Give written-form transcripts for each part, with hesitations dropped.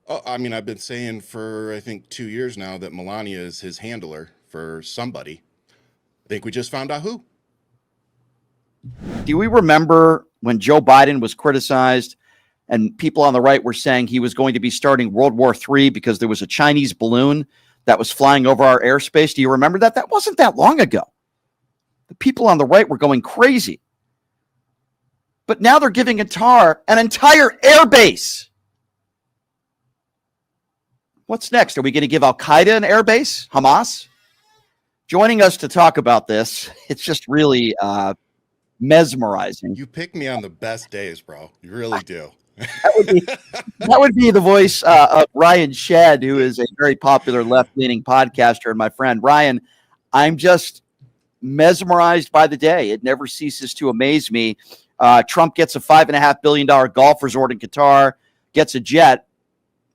Oh, I mean, I've been saying for I think 2 years now that Melania is his handler for somebody. I think we just found out who. Do we remember when Joe Biden was criticized and people on the right were saying he was going to be starting World War III because there was a Chinese balloon that was flying over our airspace? Do you remember that? That wasn't that long ago. The people on the right were going crazy. But now they're giving Qatar an entire airbase. What's next? Are we going to give Al Qaeda an airbase? Hamas? Joining us to talk about this, it's just really mesmerizing. You pick me on the best days, bro. You really do. That would be that would be the voice of Ryan Shead, who is a very popular left-leaning podcaster and my friend. Ryan, I'm just mesmerized by the day. It never ceases to amaze me. Trump gets a $5.5 billion golf resort in Qatar, gets a jet.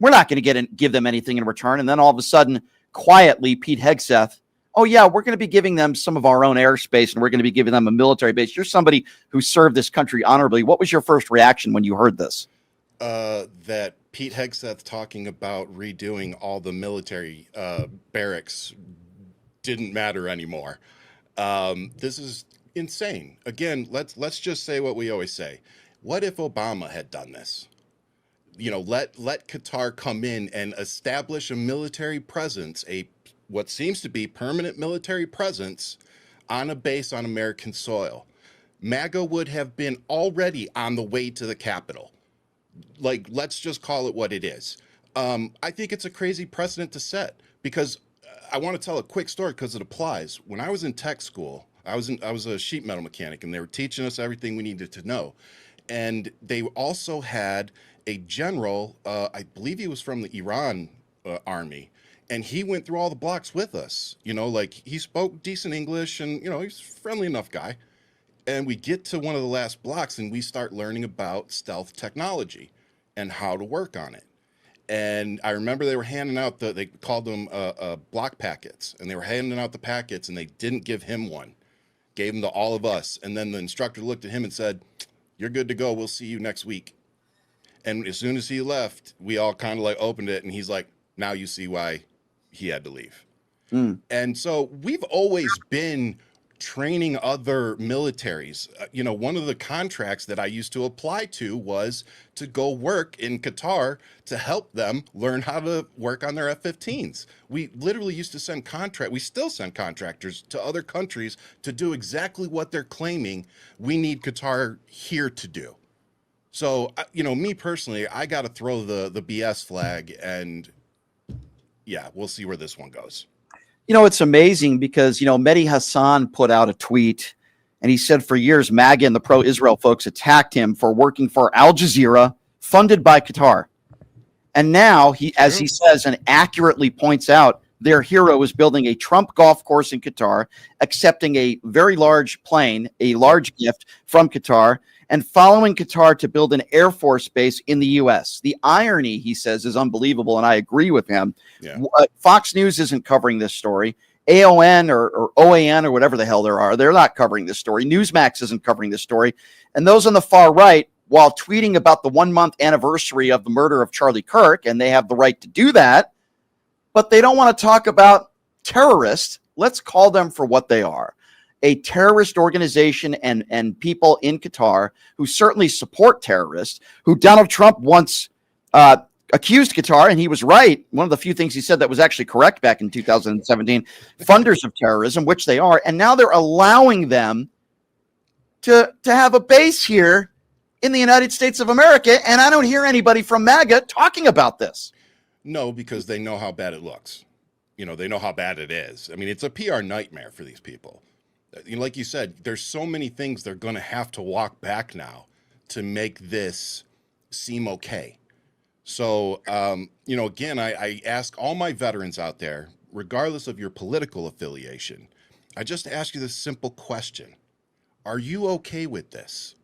We're not going to give them anything in return. And then all of a sudden, quietly, Pete Hegseth, oh, yeah, we're going to be giving them some of our own airspace and we're going to be giving them a military base. You're somebody who served this country honorably. What was your first reaction when you heard this? That Pete Hegseth talking about redoing all the military barracks didn't matter anymore. This is insane. Again, let's just say what we always say. What if Obama had done this? Let Qatar come in and establish a military presence, what seems to be permanent military presence on a base on American soil. MAGA would have been already on the way to the Capitol. Like, let's just call it what it is. I think it's a crazy precedent to set because I want to tell a quick story because it applies. When I was in tech school, I was a sheet metal mechanic, and they were teaching us everything we needed to know. And they also had a general, I believe he was from the Iran army, and he went through all the blocks with us. Like he spoke decent English, and he's a friendly enough guy. And we get to one of the last blocks, and we start learning about stealth technology and how to work on it. And I remember they were handing out they called them block packets, and they were handing out the packets, and they didn't give him one, gave them to all of us. And then the instructor looked at him and said, "You're good to go. We'll see you next week." And as soon as he left, we all kind of like opened it, and he's like, "Now you see why he had to leave." And so we've always been training other militaries. One of the contracts that I used to apply to was to go work in Qatar to help them learn how to work on their F-15s. We literally used to we still send contractors to other countries to do exactly what they're claiming we need Qatar here to do. So, me personally, I got to throw the BS flag, and yeah, we'll see where this one goes. It's amazing because, Mehdi Hassan put out a tweet and he said for years, MAGA and the pro-Israel folks attacked him for working for Al Jazeera, funded by Qatar. And now, as he says and accurately points out, their hero is building a Trump golf course in Qatar, accepting a very large plane, a large gift from Qatar, and following Qatar to build an Air Force base in the U.S. The irony, he says, is unbelievable, and I agree with him. Yeah. Fox News isn't covering this story. AON or OAN or whatever the hell there are, they're not covering this story. Newsmax isn't covering this story. And those on the far right, while tweeting about the 1-month anniversary of the murder of Charlie Kirk, and they have the right to do that, but they don't want to talk about terrorists. Let's call them for what they are. A terrorist organization and people in Qatar who certainly support terrorists, who Donald Trump once accused Qatar, and he was right. One of the few things he said that was actually correct back in 2017, funders of terrorism, which they are. And now they're allowing them to have a base here in the United States of America. And I don't hear anybody from MAGA talking about this. No, because they know how bad it looks. They know how bad it is. I mean, it's a PR nightmare for these people. Like you said, there's so many things they're going to have to walk back now to make this seem okay. So, again, I ask all my veterans out there, regardless of your political affiliation, I just ask you this simple question. Are you okay with this?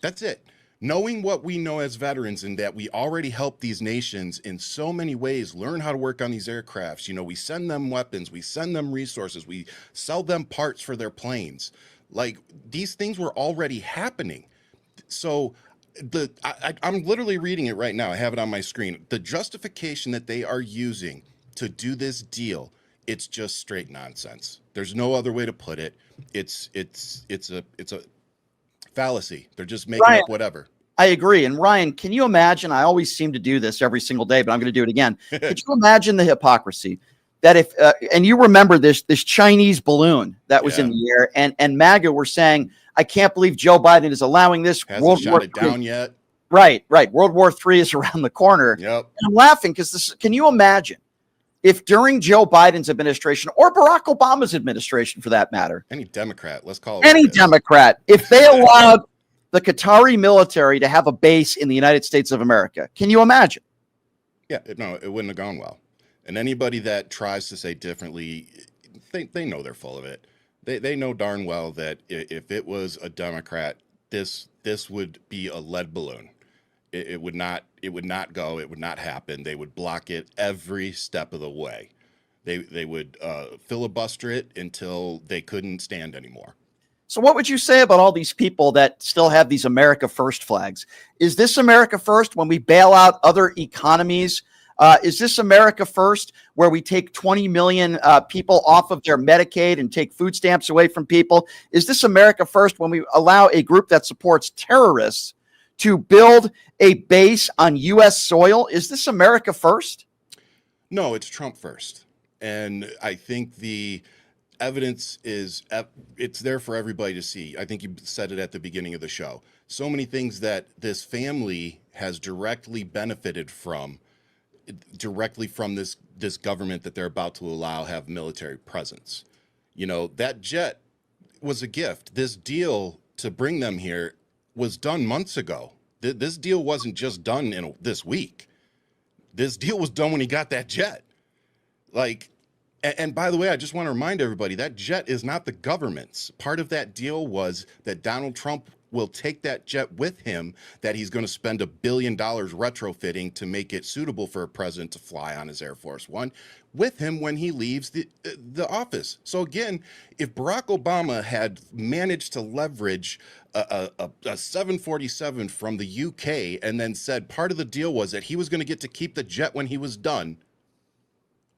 That's it. Knowing what we know as veterans and that we already help these nations in so many ways learn how to work on these aircrafts. We send them weapons, we send them resources, we sell them parts for their planes. Like, these things were already happening. So I'm literally reading it right now. I have it on my screen. The justification that they are using to do this deal, it's just straight nonsense. There's no other way to put it. It's a fallacy. They're just making Ryan, up whatever. I agree. And Ryan, can you imagine? I always seem to do this every single day, but I'm going to do it again. Could you imagine the hypocrisy that if and you remember this Chinese balloon that was in Yeah. the air, and MAGA were saying, I can't believe Joe Biden is allowing this. Hasn't World shot War it III. down yet. Right. World War III is around the corner. Yep. And I'm laughing because this. Can you imagine if during Joe Biden's administration or Barack Obama's administration, for that matter, Any Democrat, let's call it any what it is. Democrat, if they allowed the Qatari military to have a base in the United States of America? Can you imagine? Yeah, no, it wouldn't have gone well. And anybody that tries to say differently, they know they're full of it. They know darn well that if it was a Democrat, this would be a lead balloon. It would not go. It would not happen. They would block it every step of the way. They would filibuster it until they couldn't stand anymore. So what would you say about all these people that still have these America First flags? Is this America First when we bail out other economies? Is this America First where we take 20 million people off of their Medicaid and take food stamps away from people? Is this America First when we allow a group that supports terrorists to build a base on U.S. soil? Is this America First? No, it's Trump first. And I think the evidence it's there for everybody to see. I think you said it at the beginning of the show. So many things that this family has directly benefited from, directly from this government that they're about to allow have military presence. You know, that jet was a gift. This deal to bring them here was done months ago. This deal wasn't just done in this week. This deal was done when he got that jet. Like, and by the way, I just want to remind everybody that jet is not the government's. Part of that deal was that Donald Trump will take that jet with him, that he's going to spend $1 billion retrofitting to make it suitable for a president to fly on his Air Force One with him when he leaves the office. So again, if Barack Obama had managed to leverage a 747 from the UK and then said part of the deal was that he was going to get to keep the jet when he was done,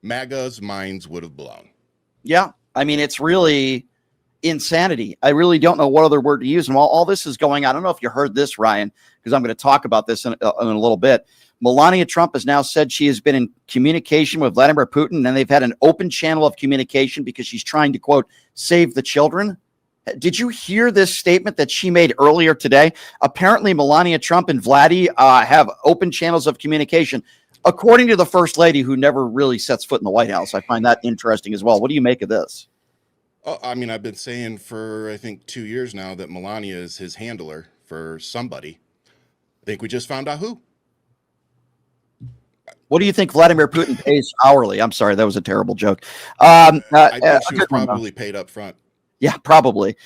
MAGA's minds would have blown. Yeah. I mean, it's really insanity. I really don't know what other word to use. And while all this is going on, I don't know if you heard this, Ryan, because I'm going to talk about this in a little bit. Melania Trump has now said she has been in communication with Vladimir Putin, and they've had an open channel of communication because she's trying to, quote, save the children. Did you hear this statement that she made earlier today? Apparently, Melania Trump and Vladdy have open channels of communication, according to the First Lady, who never really sets foot in the White House. I find that interesting as well. What do you make of this? Oh, I mean, I've been saying for, I think, 2 years now that Melania is his handler for somebody. I think we just found out who. What do you think Vladimir Putin pays hourly? I'm sorry, that was a terrible joke. I think she was probably paid up front. Yeah, probably.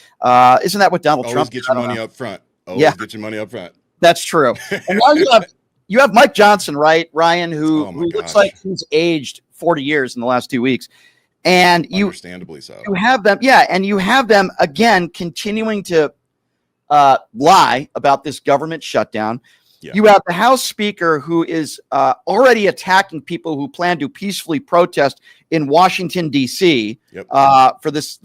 Isn't that what Donald Always Trump? Get your money up front. Always get your money up front. That's true. And now you have Mike Johnson, right, Ryan, who looks like he's aged 40 years in the last 2 weeks. And understandably so. You have them, and you have them again continuing to lie about this government shutdown. Yeah. You have the House Speaker who is already attacking people who plan to peacefully protest in Washington, D.C. For this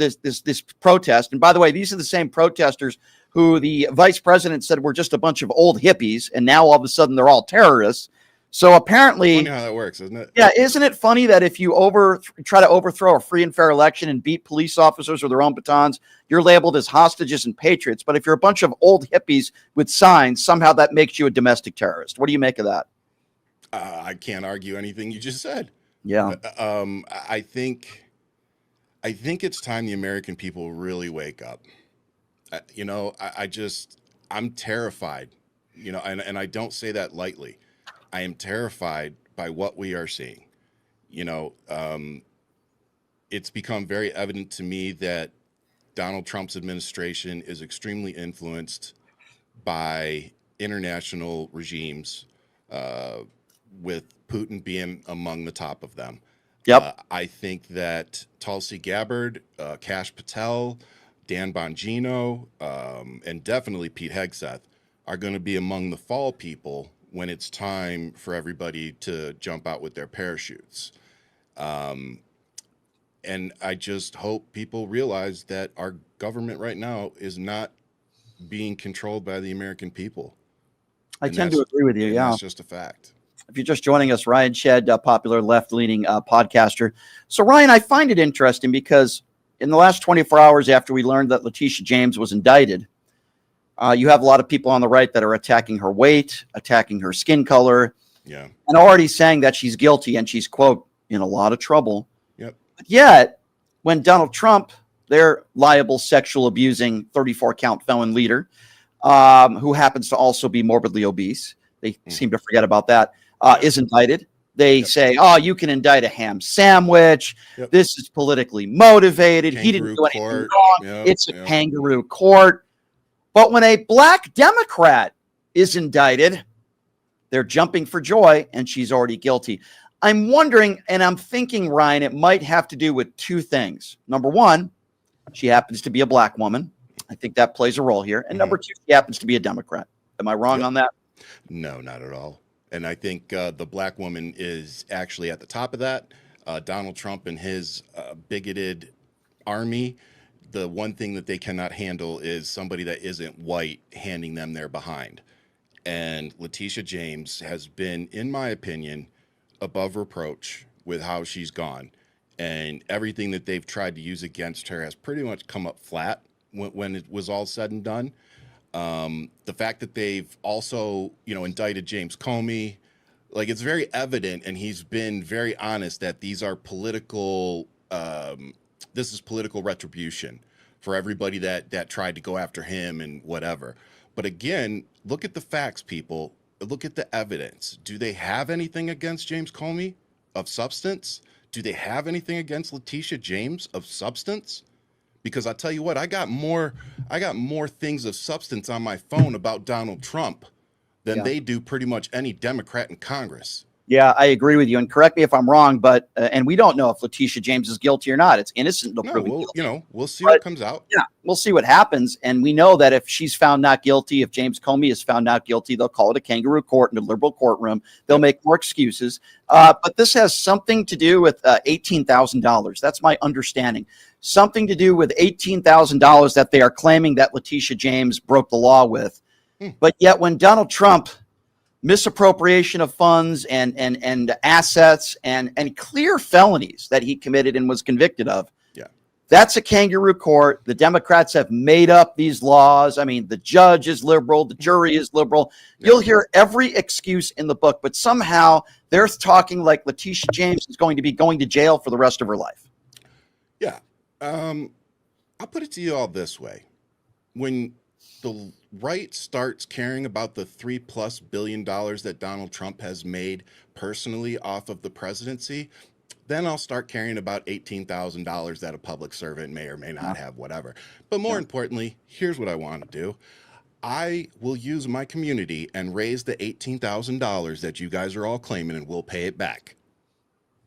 protest. And by the way, these are the same protesters who the vice president said were just a bunch of old hippies, and now all of a sudden they're all terrorists. So apparently, funny how that works, isn't it? Yeah, isn't it funny that if you try to overthrow a free and fair election and beat police officers with their own batons, you're labeled as hostages and patriots. But if you're a bunch of old hippies with signs, somehow that makes you a domestic terrorist. What do you make of that? I can't argue anything you just said. Yeah. I think it's time the American people really wake up. I'm terrified, and I don't say that lightly. I am terrified by what we are seeing. It's become very evident to me that Donald Trump's administration is extremely influenced by international regimes, with Putin being among the top of them. Yep. I think that Tulsi Gabbard, Kash Patel, Dan Bongino, and definitely Pete Hegseth are going to be among the fall people when it's time for everybody to jump out with their parachutes. And I just hope people realize that our government right now is not being controlled by the American people. I tend to agree with you. And Yeah. that's just a fact. If you're just joining us, Ryan Shead, popular left-leaning podcaster. So, Ryan, I find it interesting because in the last 24 hours after we learned that Letitia James was indicted, you have a lot of people on the right that are attacking her weight, attacking her skin color, Yeah. and already saying that she's guilty and she's, quote, in a lot of trouble. Yep. But yet, when Donald Trump, their liable sexual abusing 34-count felon leader, who happens to also be morbidly obese, they seem to forget about that, is indicted. They say, oh, you can indict a ham sandwich. Yep. This is politically motivated. Kangaroo He didn't do anything court. wrong. Yep. It's a kangaroo court. But when a black Democrat is indicted, they're jumping for joy, and she's already guilty. I'm wondering, and I'm thinking, Ryan, it might have to do with two things. Number one, she happens to be a black woman. I think that plays a role here. And number two, she happens to be a Democrat. Am I wrong on that? No, not at all. And I think the black woman is actually at the top of that. Donald Trump and his bigoted army, the one thing that they cannot handle is somebody that isn't white handing them their behind. And Letitia James has been, in my opinion, above reproach with how she's gone. And everything that they've tried to use against her has pretty much come up flat when it was all said and done. The fact that they've also, indicted James Comey, like, it's very evident, and he's been very honest that these are political, this is political retribution for everybody that tried to go after him and whatever. But again, look at the facts, people. Look at the evidence. Do they have anything against James Comey of substance? Do they have anything against Letitia James of substance? Because I tell you what, I got more things of substance on my phone about Donald Trump than they do pretty much any Democrat in Congress. Yeah, I agree with you. And correct me if I'm wrong, but and we don't know if Letitia James is guilty or not. It's innocent until proven guilty. We'll see what comes out. Yeah, we'll see what happens. And we know that if she's found not guilty, if James Comey is found not guilty, they'll call it a kangaroo court in a liberal courtroom. They'll make more excuses. But this has something to do with $18,000. That's my understanding. Something to do with $18,000 that they are claiming that Letitia James broke the law with. But yet when Donald Trump misappropriation of funds and assets and clear felonies that he committed and was convicted of. Yeah. That's a kangaroo court. The Democrats have made up these laws. I mean, the judge is liberal. The jury is liberal. Yeah. You'll hear every excuse in the book, but somehow they're talking like Letitia James is going to be going to jail for the rest of her life. Yeah. I'll put it to you all this way. When the right starts caring about the $3+ billion that Donald Trump has made personally off of the presidency, then I'll start caring about $18,000 that a public servant may or may not have, whatever. But more importantly, here's what I want to do. I will use my community and raise the $18,000 that you guys are all claiming, and we'll pay it back.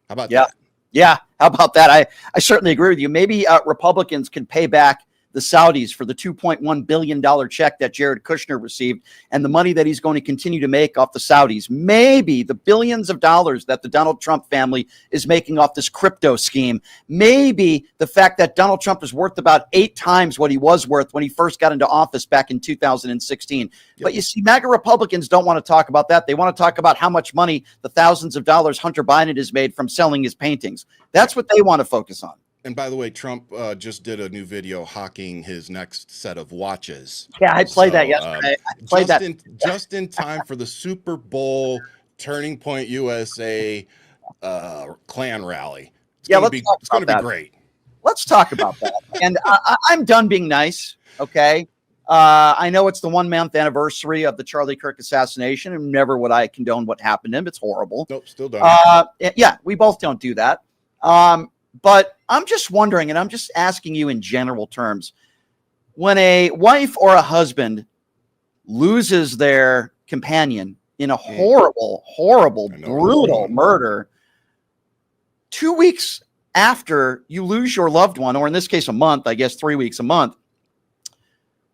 How about that? Yeah, how about that? I certainly agree with you. Maybe Republicans can pay back the Saudis for the $2.1 billion check that Jared Kushner received and the money that he's going to continue to make off the Saudis. Maybe the billions of dollars that the Donald Trump family is making off this crypto scheme. Maybe the fact that Donald Trump is worth about 8 times what he was worth when he first got into office back in 2016. Yep. But you see, MAGA Republicans don't want to talk about that. They want to talk about how much money, the thousands of dollars Hunter Biden has made from selling his paintings. That's what they want to focus on. And by the way, Trump just did a new video hawking his next set of watches. Yeah, I played that yesterday. Just in time for the Super Bowl Turning Point USA Klan rally. It's going to be great. Let's talk about that. And I'm done being nice, okay? I know it's the 1-month anniversary of the Charlie Kirk assassination, and never would I condone what happened to him. It's horrible. Nope, still don't. Yeah, we both don't do that. But I'm just wondering, and I'm just asking you in general terms, when a wife or a husband loses their companion in a horrible, brutal murder, 2 weeks after you lose your loved one, or in this case, a month, I guess 3 weeks, a month,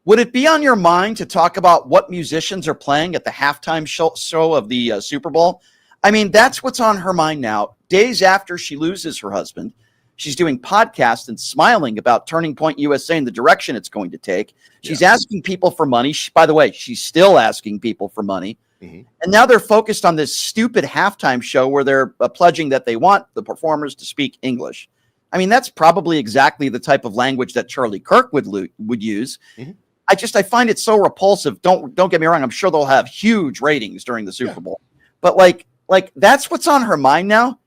Would it be on your mind to talk about what musicians are playing at the halftime show of the Super Bowl? I mean, that's what's on her mind now. Days after she loses her husband, she's doing podcasts and smiling about Turning Point USA and the direction it's going to take. She's asking people for money. By the way, she's still asking people for money. Mm-hmm. And now they're focused on this stupid halftime show where they're pledging that they want the performers to speak English. I mean, that's probably exactly the type of language that Charlie Kirk would use. Mm-hmm. I find it so repulsive. Don't get me wrong. I'm sure they'll have huge ratings during the Super Bowl, but like that's what's on her mind now.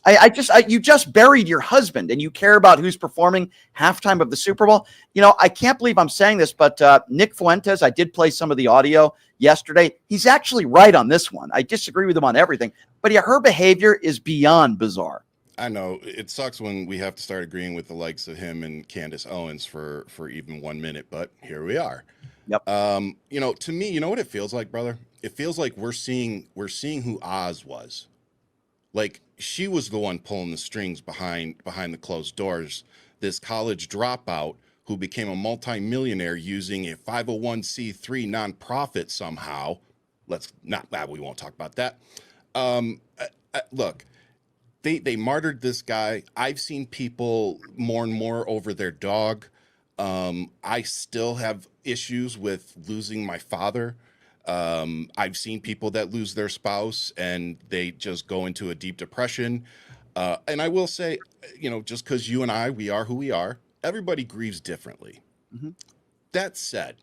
You just buried your husband and you care about who's performing halftime of the Super Bowl. You know, I can't believe I'm saying this, but Nick Fuentes, I did play some of the audio yesterday. He's actually right on this one. I disagree with him on everything, but yeah, her behavior is beyond bizarre. I know it sucks when we have to start agreeing with the likes of him and Candace Owens for even 1 minute, but here we are. Yep. You know, to me, you know what it feels like, brother? It feels like we're seeing who Oz was. Like she was the one pulling the strings behind the closed doors. This college dropout who became a multimillionaire using a 501c3 nonprofit somehow. We won't talk about that. Look. They martyred this guy. I've seen people mourn more over their dog. I still have issues with losing my father. I've seen people that lose their spouse and they just go into a deep depression. And I will say, you know, just because you and I, we are who we are, everybody grieves differently. Mm-hmm. That said,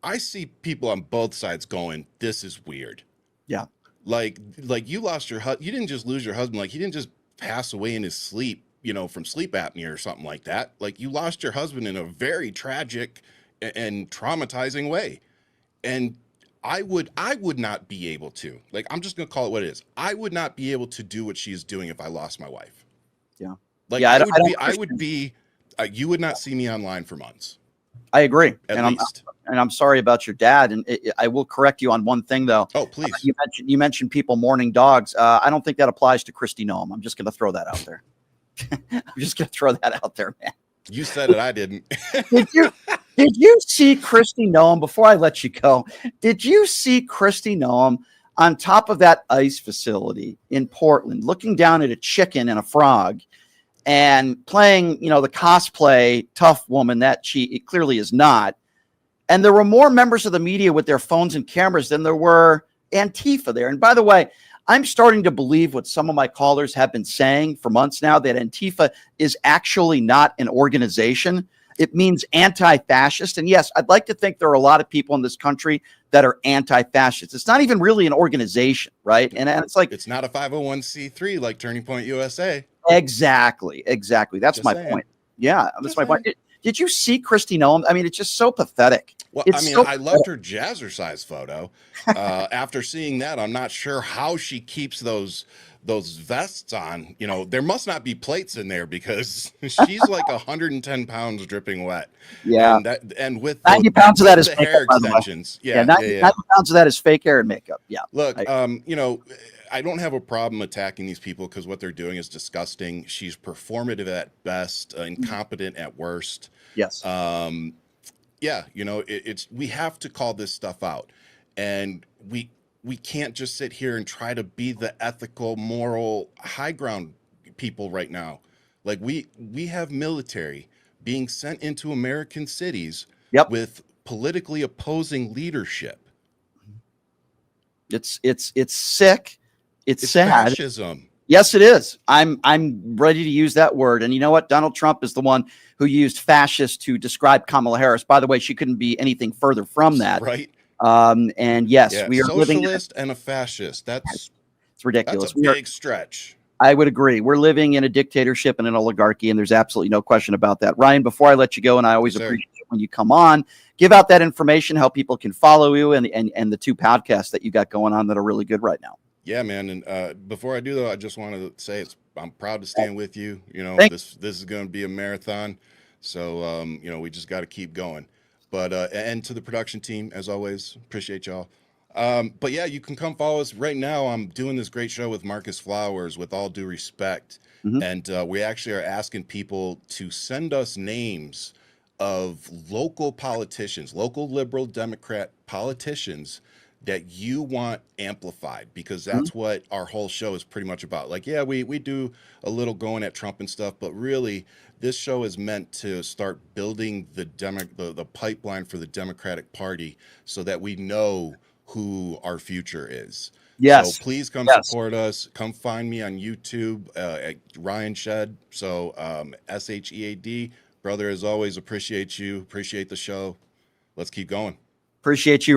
I see people on both sides going, this is weird. Yeah. Like you lost your husband. You didn't just lose your husband. Like he didn't just pass away in his sleep, you know, from sleep apnea or something like that. Like you lost your husband in a very tragic and traumatizing way. And I would not be able to, like, I'm just going to call it what it is. I would not be able to do what she's doing if I lost my wife. Yeah. Like you would not see me online for months. I agree. At least. I'm sorry about your dad. And I will correct you on one thing, though. Oh, please. You mentioned people mourning dogs. I don't think that applies to Kristi Noem. I'm just going to throw that out there. I'm just going to throw that out there, man. You said it. I didn't. Did you see Kristi Noem, before I let you go, did you see Kristi Noem on top of that ice facility in Portland, looking down at a chicken and a frog and playing, you know, the cosplay tough woman that she clearly is not? And there were more members of the media with their phones and cameras than there were Antifa there. And by the way, I'm starting to believe what some of my callers have been saying for months now, that Antifa is actually not an organization. It means anti-fascist. And yes, I'd like to think there are a lot of people in this country that are anti-fascist. It's not even really an organization, right? And it's like, it's not a 501c3 like Turning Point USA. Exactly. That's Just my saying. point. Yeah, that's my point. Did you see Kristi Noem? I mean, it's just so pathetic. Well, I loved her jazzercise photo. After seeing that, I'm not sure how she keeps those vests on. You know, there must not be plates in there because she's like 110 pounds dripping wet. Yeah. And with 90 pounds of that is hair extensions. Yeah. 90 pounds of that is fake hair and makeup. Yeah. Look, you know, I don't have a problem attacking these people because what they're doing is disgusting. She's performative at best, incompetent at worst. Yes. Yeah, you know, we have to call this stuff out, and we can't just sit here and try to be the ethical, moral high ground people right now. Like we have military being sent into American cities with politically opposing leadership. It's sick. It's sad. Fascism. Yes, it is. I'm ready to use that word. And you know what? Donald Trump is the one who used fascist to describe Kamala Harris. By the way, she couldn't be anything further from that. Right. And yes, we are living socialist and a fascist. It's ridiculous. That's a big stretch. I would agree. We're living in a dictatorship and an oligarchy, and there's absolutely no question about that. Ryan, before I let you go, and I always appreciate it when you come on, give out that information, how people can follow you and the two podcasts that you got going on that are really good right now. Yeah, man. And before I do, though, I just wanted to say I'm proud to stand with you. You know, this is going to be a marathon. So, you know, we just got to keep going. But and to the production team, as always, appreciate y'all. But yeah, you can come follow us right now. I'm doing this great show with Marcus Flowers, With All Due Respect. Mm-hmm. And we actually are asking people to send us names of local politicians, local liberal Democrat politicians that you want amplified, because that's what our whole show is pretty much about. Like, yeah, we do a little going at Trump and stuff, but really this show is meant to start building the pipeline for the Democratic Party so that we know who our future is. So Yes. please come Yes. support us. Come find me on YouTube at Ryan Shead. So SHEAD. Brother, as always, appreciate you. Appreciate the show. Let's keep going. Appreciate you.